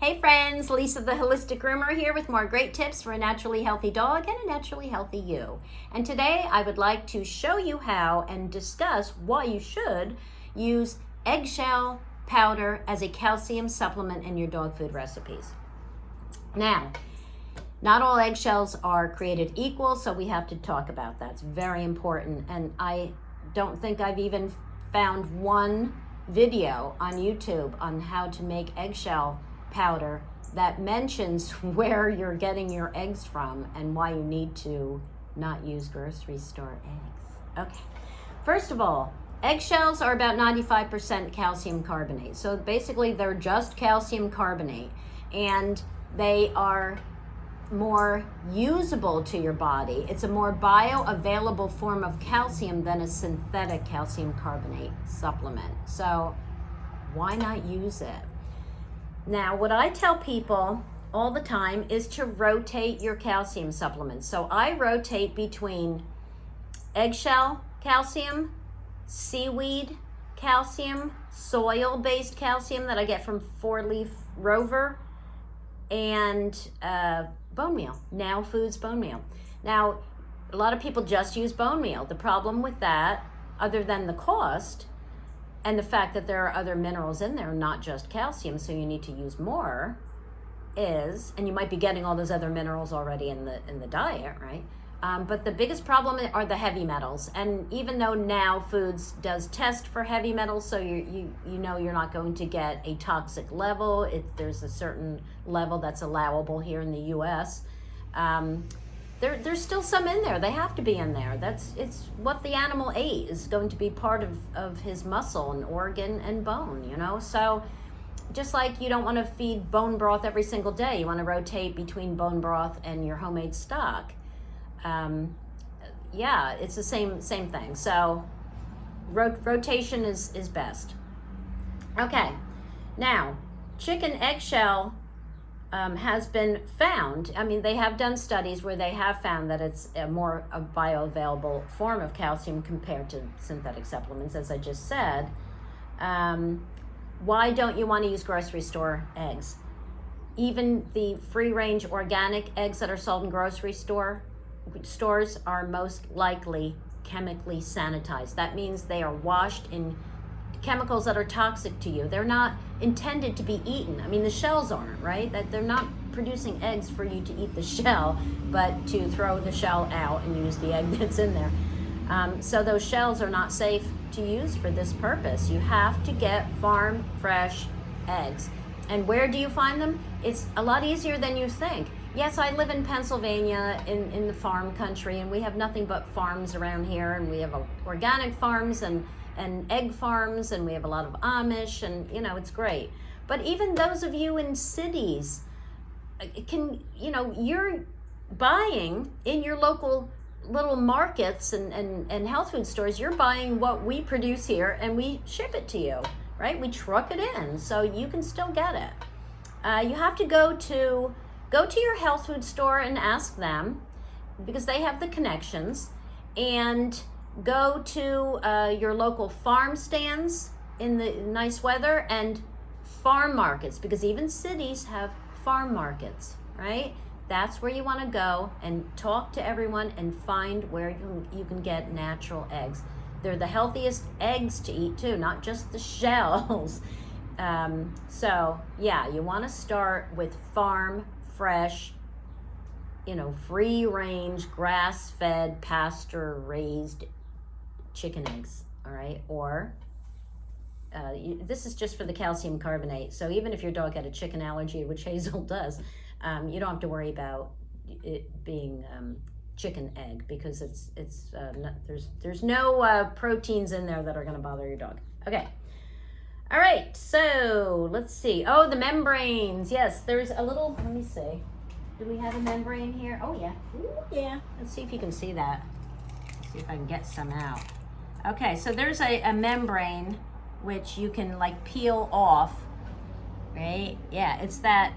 Hey friends, Lisa the Holistic Groomer here with more great tips for a naturally healthy dog and a naturally healthy you. And today I would like to show you how and discuss why you should use eggshell powder as a calcium supplement in your dog food recipes. Now, not all eggshells are created equal, so we have to talk about that. It's very important. And I don't think I've even found one video on YouTube on how to make eggshell powder that mentions where you're getting your eggs from and why you need to not use grocery store eggs. Okay, first of all, eggshells are about 95% calcium carbonate. So basically they're just calcium carbonate, and they are more usable to your body. It's a more bioavailable form of calcium than a synthetic calcium carbonate supplement. So why not use it? Now, what I tell people all the time is to rotate your calcium supplements. So I rotate between eggshell calcium, seaweed calcium, soil-based calcium that I get from 4-leaf rover, and bone meal, Now Foods bone meal. Now, a lot of people just use bone meal. The problem with that, other than the cost, and the fact that there are other minerals in there, not just calcium, so you need to use more, is, and you might be getting all those other minerals already in the diet, right? But the biggest problem are the heavy metals. And even though Now Foods does test for heavy metals, so you know you're not going to get a toxic level. There's a certain level that's allowable here in the U.S. There's still some in there. They have to be in there. It's what the animal ate is going to be part of his muscle and organ and bone, you know? So just like you don't want to feed bone broth every single day, you want to rotate between bone broth and your homemade stock. Yeah, it's the same thing. So rotation is best. Okay, now chicken eggshell has been found. I mean, they have done studies where they have found that it's a more bioavailable form of calcium compared to synthetic supplements, as I just said. Why don't you want to use grocery store eggs? Even the free-range organic eggs that are sold in grocery stores are most likely chemically sanitized. That means they are washed in chemicals that are toxic to you. They're not intended to be eaten. I mean, the shells aren't, right? That they're not producing eggs for you to eat the shell, but to throw the shell out and use the egg that's in there. So those shells are not safe to use for this purpose. You have to get farm fresh eggs. And where do you find them? It's a lot easier than you think. Yes, I live in Pennsylvania in the farm country, and we have nothing but farms around here, and we have organic farms and egg farms, and we have a lot of Amish, and it's great. But even those of you in cities you're buying in your local little markets and health food stores. You're buying what we produce here, and we ship it to you, right? We truck it in, so you can still get it. You have to go to your health food store and ask them, because they have the connections, and go to your local farm stands in the nice weather and farm markets, because even cities have farm markets, right? That's where you want to go and talk to everyone and find where you can get natural eggs. They're the healthiest eggs to eat too, not just the shells. So yeah, you want to start with farm fresh, free range, grass-fed, pasture-raised chicken eggs, all right? Or this is just for the calcium carbonate. So even if your dog had a chicken allergy, which Hazel does, you don't have to worry about it being chicken egg, because there's no proteins in there that are going to bother your dog. Okay. All right, so let's see. Oh, the membranes. Yes, there's a little, let me see. Do we have a membrane here? Oh, yeah. Ooh, yeah. Let's see if you can see that. Let's see if I can get some out. Okay, so there's a membrane which you can peel off, right? Yeah, it's that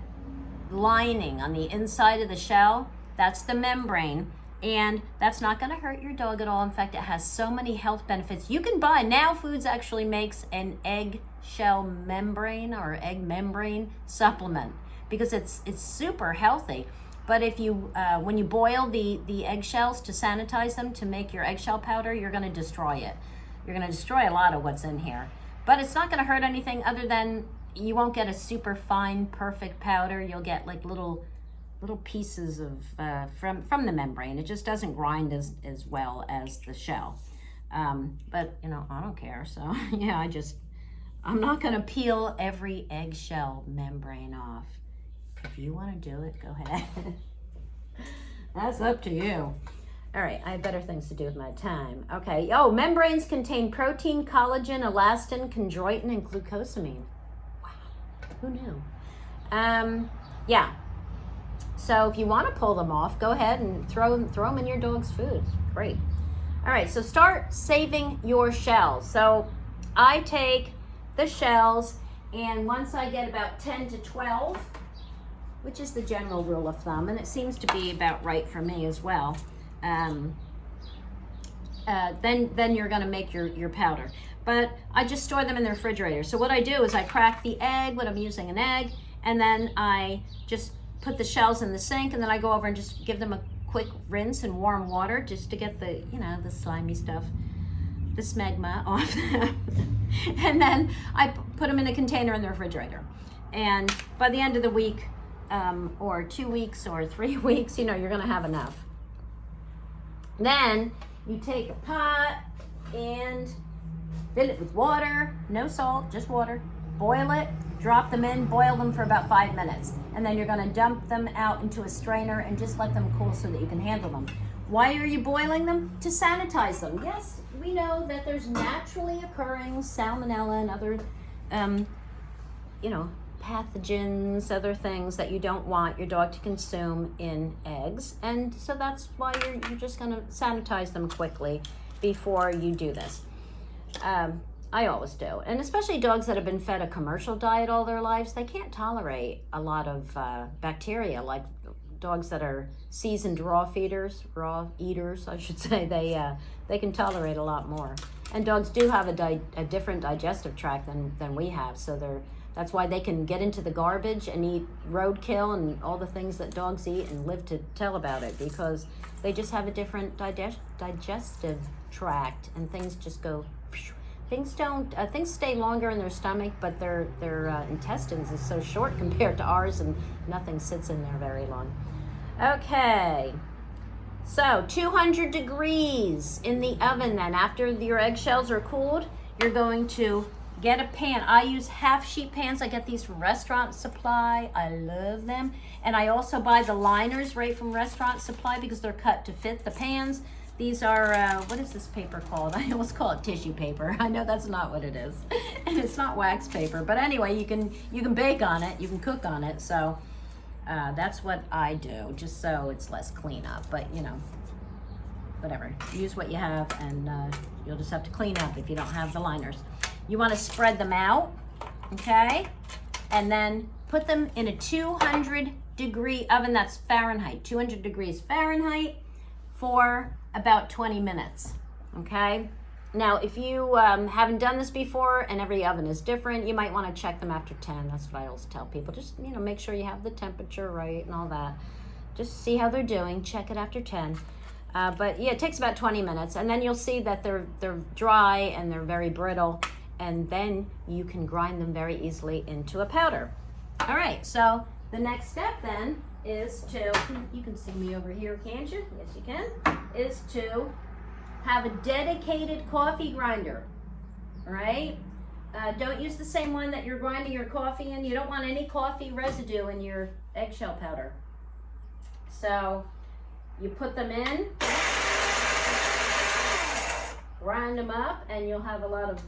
lining on the inside of the shell. That's the membrane. And that's not going to hurt your dog at all. In fact, it has so many health benefits. You can buy, Now Foods actually makes an eggshell membrane or egg membrane supplement. because it's super healthy. But if you, when you boil the eggshells to sanitize them to make your eggshell powder, you're going to destroy it. You're going to destroy a lot of what's in here. But it's not going to hurt anything other than you won't get a super fine, perfect powder. You'll get like little pieces of from the membrane. It just doesn't grind as well as the shell. But you know, I don't care. So yeah, I'm not going to peel every eggshell membrane off. If you want to do it, go ahead. That's up to you. All right, I have better things to do with my time. Okay, membranes contain protein, collagen, elastin, chondroitin, and glucosamine. Wow, who knew? Yeah, so if you want to pull them off, go ahead and throw them in your dog's food. Great. All right, so start saving your shells. So I take the shells, and once I get about 10 to 12, which is the general rule of thumb, and it seems to be about right for me as well, then you're going to make your powder. But I just store them in the refrigerator. So what I do is I crack the egg when I'm using an egg, and then I just put the shells in the sink, and then I go over and just give them a quick rinse in warm water just to get the, the slimy stuff, the smegma off them. And then I put them in a container in the refrigerator. And by the end of the week, or 2 weeks or 3 weeks, you're going to have enough. Then you take a pot and fill it with water, no salt, just water. Boil it, drop them in, boil them for about 5 minutes. And then you're going to dump them out into a strainer and just let them cool so that you can handle them. Why are you boiling them? To sanitize them. Yes, we know that there's naturally occurring salmonella and other, pathogens, other things that you don't want your dog to consume in eggs. And so that's why you're just going to sanitize them quickly before you do this. I always do. And especially dogs that have been fed a commercial diet all their lives, they can't tolerate a lot of bacteria. Like dogs that are seasoned raw eaters, I should say, they can tolerate a lot more. And dogs do have a different digestive tract than we have, so that's why they can get into the garbage and eat roadkill and all the things that dogs eat and live to tell about it, because they just have a different digestive tract, and things just go. Things stay longer in their stomach, but their intestines is so short compared to ours, and nothing sits in there very long. Okay, so 200 degrees in the oven. Then after your eggshells are cooled, you're going to get a pan. I use half sheet pans. I get these from Restaurant Supply. I love them. And I also buy the liners right from Restaurant Supply because they're cut to fit the pans. These are, what is this paper called? I almost call it tissue paper. I know that's not what it is. And it's not wax paper. But anyway, you can bake on it. You can cook on it. So that's what I do, just so it's less cleanup. But, whatever. Use what you have, and you'll just have to clean up if you don't have the liners. You want to spread them out, okay? And then put them in a 200-degree oven. That's Fahrenheit, 200 degrees Fahrenheit for about 20 minutes, okay? Now, if you haven't done this before, and every oven is different, you might want to check them after 10. That's what I always tell people. Just, make sure you have the temperature right and all that. Just see how they're doing. Check it after 10. But yeah, it takes about 20 minutes, and then you'll see that they're dry and they're very brittle, and then you can grind them very easily into a powder. All right, so the next step then is to, you can see me over here, can't you? Yes, you can. Is to have a dedicated coffee grinder, all right? Don't use the same one that you're grinding your coffee in. You don't want any coffee residue in your eggshell powder. So you put them in, grind them up, and you'll have a lot of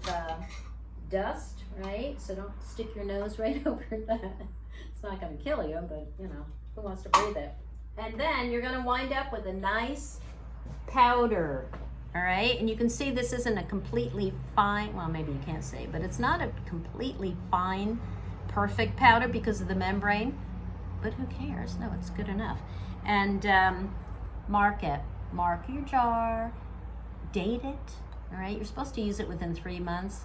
dust, right? So don't stick your nose right over that. It's not going to kill you, but who wants to breathe it? And then you're going to wind up with a nice powder, all right? And you can see this isn't a completely fine, well, maybe you can't see, but it's not a completely fine, perfect powder because of the membrane, but who cares? No, it's good enough. And mark it. Mark your jar, date it, all right? You're supposed to use it within 3 months.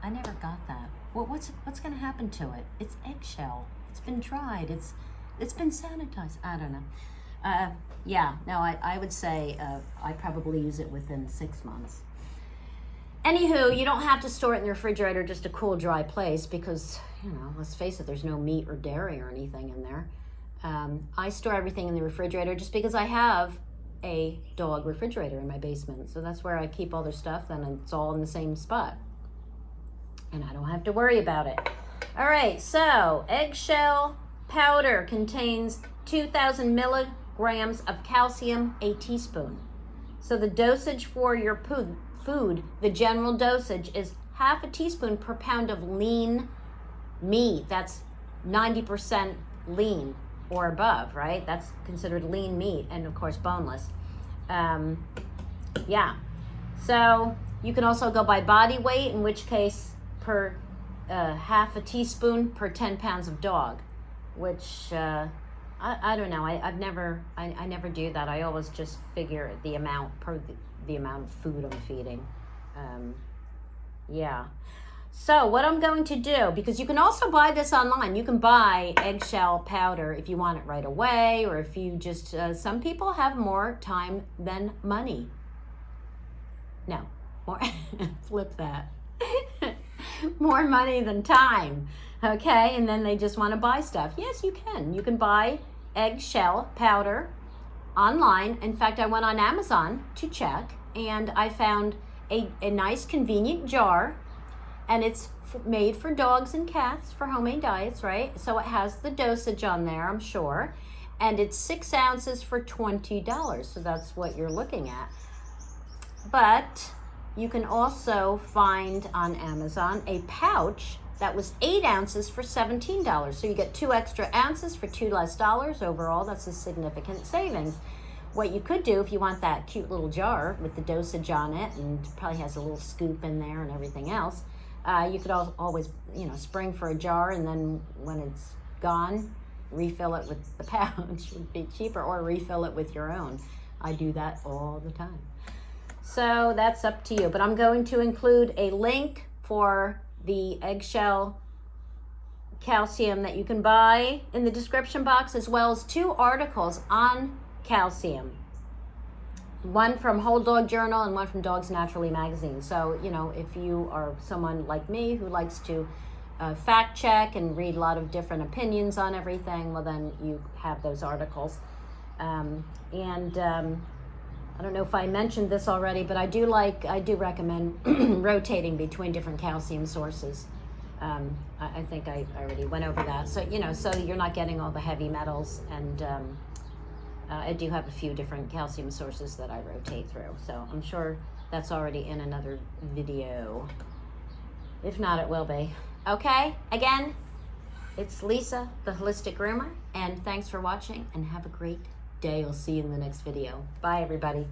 I never got that. what's going to happen to it? It's eggshell. It's been dried. It's been sanitized. I don't know. Yeah, no, I would say I probably use it within 6 months. Anywho, you don't have to store it in the refrigerator, just a cool, dry place, because, you know, let's face it, there's no meat or dairy or anything in there. I store everything in the refrigerator just because I have a dog refrigerator in my basement. So that's where I keep all their stuff, and it's all in the same spot. And I don't have to worry about it. All right, so eggshell powder contains 2,000 milligrams of calcium, a teaspoon. So the dosage for your food, the general dosage is half a teaspoon per pound of lean meat. That's 90% lean or above, right? That's considered lean meat, and of course boneless. Yeah, so you can also go by body weight, in which case per half a teaspoon per 10 pounds of dog, which I don't know. I never do that. I always just figure the amount per the amount of food I'm feeding. Yeah. So what I'm going to do, because you can also buy this online. You can buy eggshell powder if you want it right away, or if you just, some people have more time than money. No, more, flip that. More money than time, okay? And then they just want to buy stuff. Yes, you can. You can buy eggshell powder online. In fact, I went on Amazon to check, and I found a nice convenient jar, and it's made for dogs and cats for homemade diets, right? So it has the dosage on there, I'm sure, and it's 6 ounces for $20. So that's what you're looking at. But you can also find on Amazon a pouch that was 8 ounces for $17. So you get 2 extra ounces for $2 less. Overall, that's a significant savings. What you could do if you want that cute little jar with the dosage on it, and probably has a little scoop in there and everything else, you could always, you know, spring for a jar, and then when it's gone, refill it with the pouch. Would be cheaper, or refill it with your own. I do that all the time. So that's up to you. But I'm going to include a link for the eggshell calcium that you can buy in the description box, as well as 2 articles on calcium. One from Whole Dog Journal and one from Dogs Naturally magazine. So, you know, if you are someone like me who likes to fact check and read a lot of different opinions on everything, well, then you have those articles. I don't know if I mentioned this already, but I do recommend rotating between different calcium sources. I think I already went over that. So, you know, so you're not getting all the heavy metals, and I do have a few different calcium sources that I rotate through. So I'm sure that's already in another video. If not, it will be. Okay, again, it's Lisa, the Holistic Groomer, and thanks for watching, and have a great day. I'll see you in the next video. Bye, everybody.